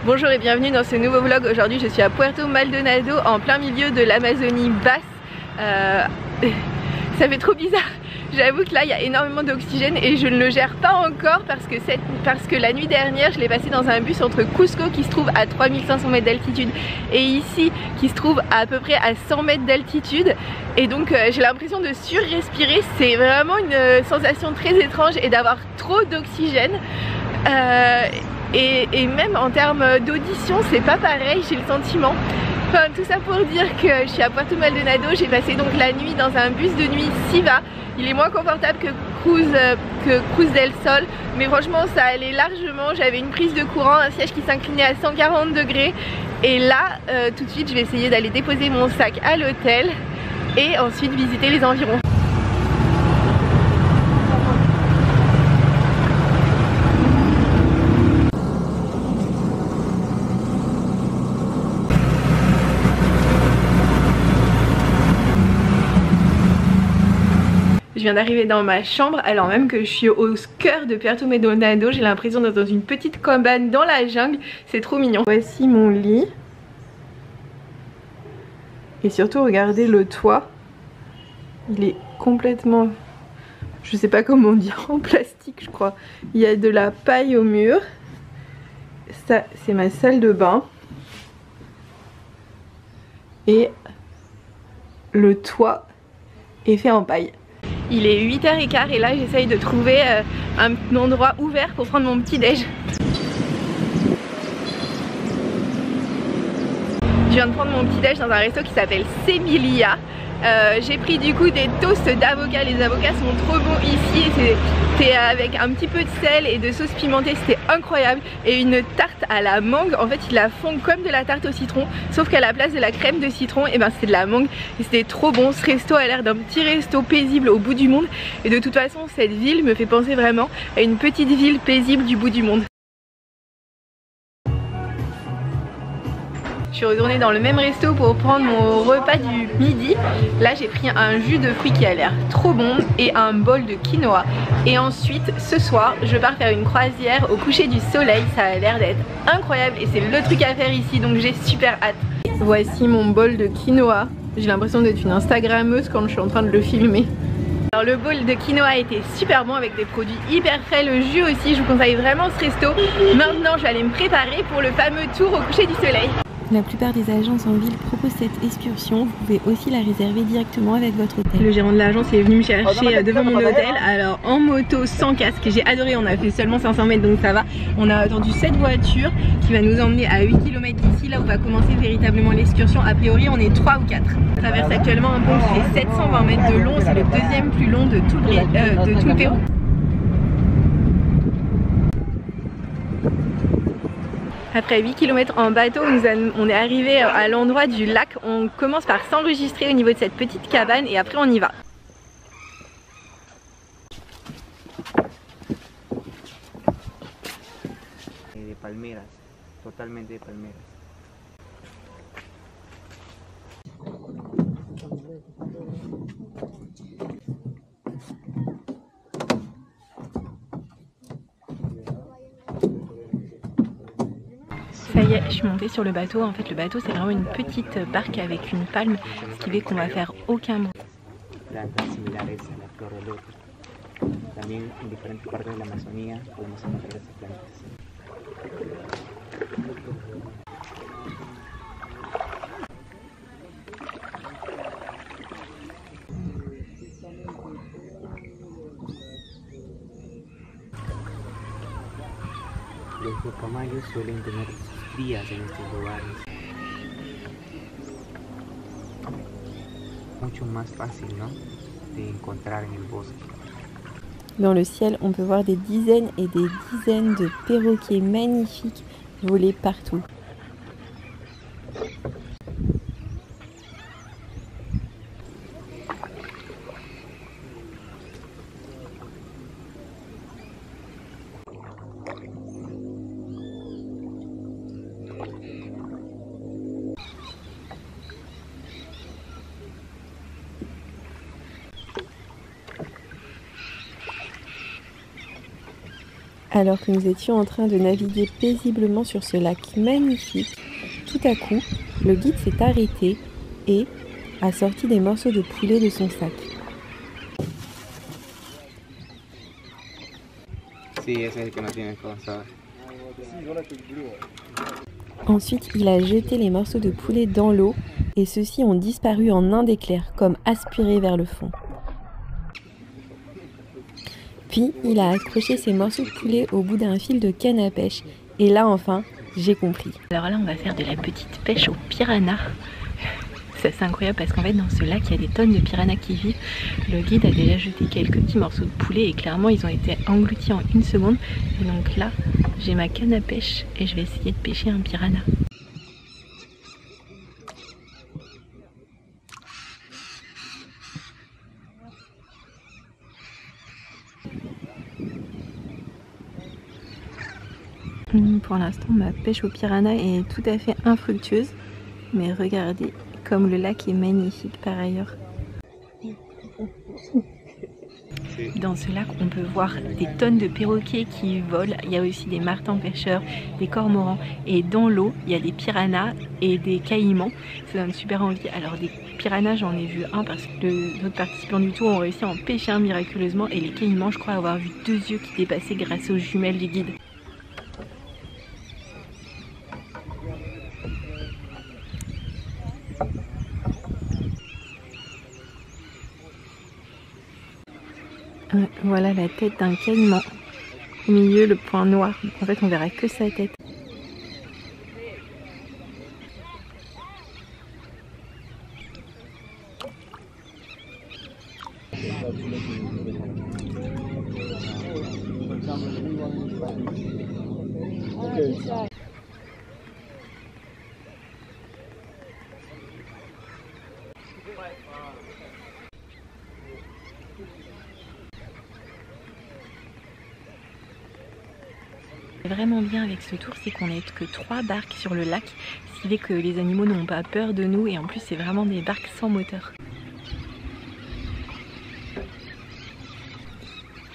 Bonjour et bienvenue dans ce nouveau vlog. Aujourd'hui je suis à Puerto Maldonado en plein milieu de l'Amazonie basse. Ça fait trop bizarre. J'avoue que là il y a énormément d'oxygène et je ne le gère pas encore parce que la nuit dernière je l'ai passé dans un bus entre Cusco qui se trouve à 3500 mètres d'altitude et ici qui se trouve à peu près à 100 mètres d'altitude, et donc j'ai l'impression de surrespirer. C'est vraiment une sensation très étrange et d'avoir trop d'oxygène. Et même en termes d'audition c'est pas pareil, j'ai le sentiment. Enfin, tout ça pour dire que je suis à Puerto Maldonado. J'ai passé donc la nuit dans un bus de nuit Siva. Il est moins confortable que Cruz del Sol, mais franchement ça allait largement. J'avais une prise de courant, un siège qui s'inclinait à 140 degrés. Et là tout de suite je vais essayer d'aller déposer mon sac à l'hôtel et ensuite visiter les environs. Je viens d'arriver dans ma chambre alors même que je suis au cœur de Puerto Maldonado. J'ai l'impression d'être dans une petite cabane dans la jungle. C'est trop mignon. Voici mon lit. Et surtout regardez le toit. Il est complètement... je sais pas comment dire, en plastique je crois. Il y a de la paille au mur. Ça c'est ma salle de bain. Et le toit est fait en paille. Il est 8h15 et là j'essaye de trouver un endroit ouvert pour prendre mon petit déj. Je viens de prendre mon petit déj dans un resto qui s'appelle Semilia. J'ai pris du coup des toasts d'avocats. Les avocats sont trop bons ici. C'était avec un petit peu de sel et de sauce pimentée, c'était incroyable. Et une tarte à la mangue, en fait ils la font comme de la tarte au citron, sauf qu'à la place de la crème de citron, et ben c'était de la mangue. Et c'était trop bon. Ce resto a l'air d'un petit resto paisible au bout du monde. Et de toute façon cette ville me fait penser vraiment à une petite ville paisible du bout du monde. Je suis retournée dans le même resto pour prendre mon repas du midi. Là j'ai pris un jus de fruits qui a l'air trop bon et un bol de quinoa. Et ensuite ce soir je pars faire une croisière au coucher du soleil. Ça a l'air d'être incroyable et c'est le truc à faire ici, donc j'ai super hâte. Voici mon bol de quinoa. J'ai l'impression d'être une instagrammeuse quand je suis en train de le filmer. Alors le bol de quinoa était super bon avec des produits hyper frais, le jus aussi, je vous conseille vraiment ce resto. Maintenant je vais aller me préparer pour le fameux tour au coucher du soleil. La plupart des agences en ville proposent cette excursion, vous pouvez aussi la réserver directement avec votre hôtel. Le gérant de l'agence est venu me chercher devant mon hôtel, alors en moto sans casque, j'ai adoré, on a fait seulement 500 mètres donc ça va. On a attendu cette voiture qui va nous emmener à 8 km d'ici, là où va commencer véritablement l'excursion. A priori on est 3 ou 4. On traverse actuellement un pont qui fait 720 mètres de long, c'est le deuxième plus long de tout le Pérou. Après 8 km en bateau, on est arrivé à l'endroit du lac. On commence par s'enregistrer au niveau de cette petite cabane et après on y va. De palmeras, totalmente de palmeras. Ça y est, je suis montée sur le bateau. En fait le bateau c'est vraiment une petite barque avec une palme, ce qui fait qu'on va faire aucun bruit. Plantas similares a la flor de loto. También en diferentes partes de la Amazonía podemos encontrar estas plantas. Los guacamayos suelen tener sus crías en estos lugares. Mucho más fácil, ¿no?, de encontrar en el bosque. Dans le ciel, on peut voir des dizaines et des dizaines de perroquets magnifiques voler partout. Alors que nous étions en train de naviguer paisiblement sur ce lac magnifique, tout à coup, le guide s'est arrêté et a sorti des morceaux de poulet de son sac. Ensuite, il a jeté les morceaux de poulet dans l'eau et ceux-ci ont disparu en un éclair, comme aspirés vers le fond. Puis, il a accroché ces morceaux de poulet au bout d'un fil de canne à pêche. Et là, enfin, j'ai compris. Alors là, on va faire de la petite pêche aux piranhas. C'est incroyable parce qu'en fait dans ce lac il y a des tonnes de piranhas qui vivent. Le guide a déjà jeté quelques petits morceaux de poulet et clairement ils ont été engloutis en une seconde. Et donc là j'ai ma canne à pêche et je vais essayer de pêcher un piranha. Pour l'instant ma pêche au piranha est tout à fait infructueuse. Mais regardez comme le lac est magnifique par ailleurs. Dans ce lac, on peut voir des tonnes de perroquets qui volent. Il y a aussi des martins pêcheurs, des cormorans. Et dans l'eau, il y a des piranhas et des caïmans. Ça donne super envie. Alors des piranhas, j'en ai vu un parce que les autres participants du tour ont réussi à en pêcher un miraculeusement. Et les caïmans, je crois avoir vu 2 yeux qui dépassaient grâce aux jumelles du guide. Voilà la tête d'un caïman. Au milieu, le point noir. En fait, on verra que sa tête. Vraiment bien avec ce tour, c'est qu'on n'est que 3 barques sur le lac, ce qui fait que les animaux n'ont pas peur de nous et en plus c'est vraiment des barques sans moteur.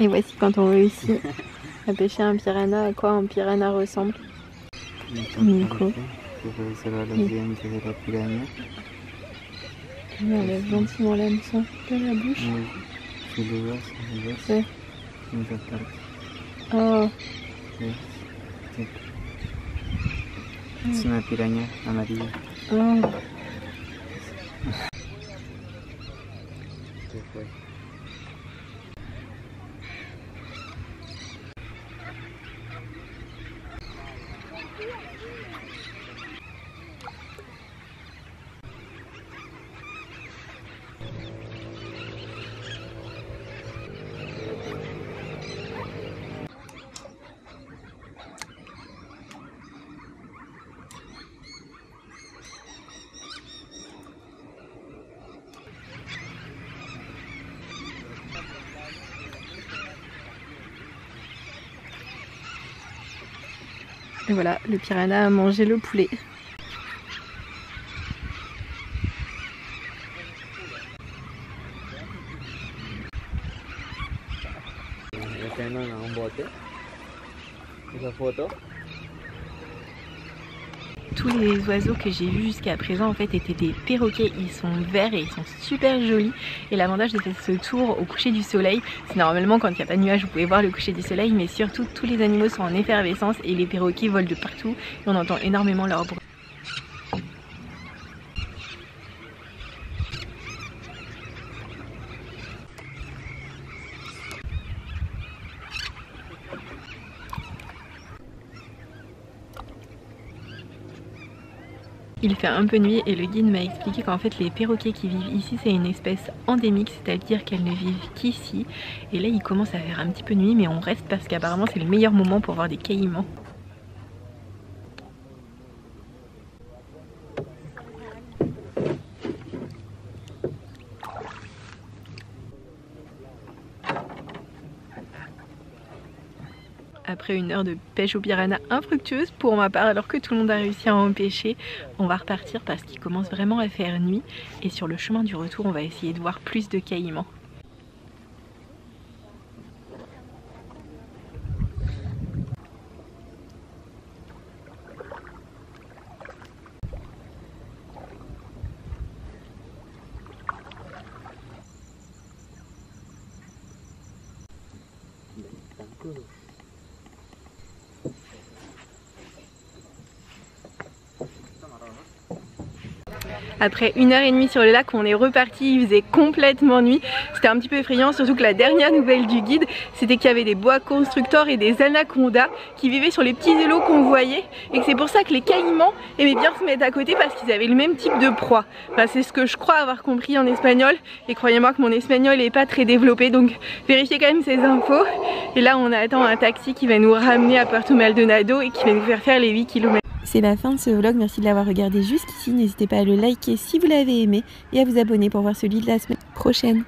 Et voici quand on réussit à pêcher un piranha, à quoi un piranha ressemble. Nico. On enlève gentiment l'hameçon de la bouche. Ouais. Oh. Es una piraña amarilla. Oh. Et voilà, le piranha a mangé le poulet. Tous les oiseaux que j'ai vus jusqu'à présent en fait étaient des perroquets. Ils sont verts et ils sont super jolis. Et l'avantage de faire ce tour au coucher du soleil, c'est normalement quand il n'y a pas de nuages vous pouvez voir le coucher du soleil, mais surtout tous les animaux sont en effervescence et les perroquets volent de partout et on entend énormément leur bruit. Il fait un peu nuit et le guide m'a expliqué qu'en fait les perroquets qui vivent ici c'est une espèce endémique, c'est-à-dire qu'elles ne vivent qu'ici. Et là il commence à faire un petit peu nuit mais on reste parce qu'apparemment c'est le meilleur moment pour voir des caïmans. Après une heure de pêche au piranha infructueuse pour ma part alors que tout le monde a réussi à en pêcher, on va repartir parce qu'il commence vraiment à faire nuit et sur le chemin du retour on va essayer de voir plus de caïmans. Après 1h30 sur le lac, on est reparti, il faisait complètement nuit. C'était un petit peu effrayant, surtout que la dernière nouvelle du guide, c'était qu'il y avait des boa constrictors et des anacondas qui vivaient sur les petits îlots qu'on voyait, et que c'est pour ça que les caïmans aimaient bien se mettre à côté parce qu'ils avaient le même type de proie. Enfin, c'est ce que je crois avoir compris en espagnol, et croyez-moi que mon espagnol n'est pas très développé, donc vérifiez quand même ces infos. Et là on attend un taxi qui va nous ramener à Puerto Maldonado et qui va nous faire les 8 km. C'est la fin de ce vlog, merci de l'avoir regardé jusqu'ici. N'hésitez pas à le liker si vous l'avez aimé et à vous abonner pour voir celui de la semaine prochaine.